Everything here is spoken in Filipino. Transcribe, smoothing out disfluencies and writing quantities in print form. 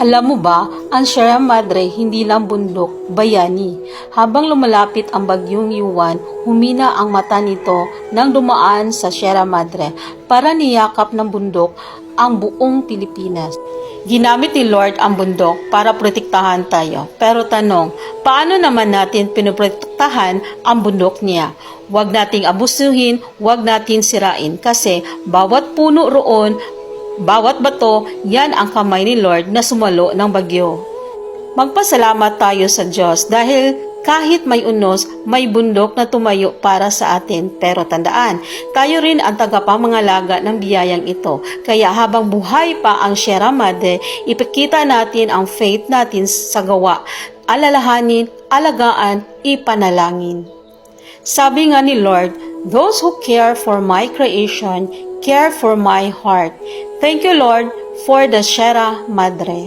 Alam mo ba, ang Sierra Madre hindi lang bundok, bayani. Habang lumalapit ang bagyong Yuan, humina ang mata nito nang dumaan sa Sierra Madre para niyakap ng bundok ang buong Pilipinas. Ginamit ni Lord ang bundok para protektahan tayo. Pero tanong, paano naman natin pinoprotektahan ang bundok niya? Huwag nating abusuhin, huwag natin sirain kasi bawat puno roon, bawat bato, yan ang kamay ni Lord na sumalo ng bagyo. Magpasalamat tayo sa Diyos dahil kahit may unos, may bundok na tumayo para sa atin. Pero tandaan, tayo rin ang tagapamangalaga ng biyayang ito. Kaya habang buhay pa ang Sierra Madre, ipakita natin ang faith natin sa gawa. Alalahanin, alagaan, ipanalangin. Sabi nga ni Lord, those who care for my creation, care for my heart. Thank you, Lord, for the Sierra Madre.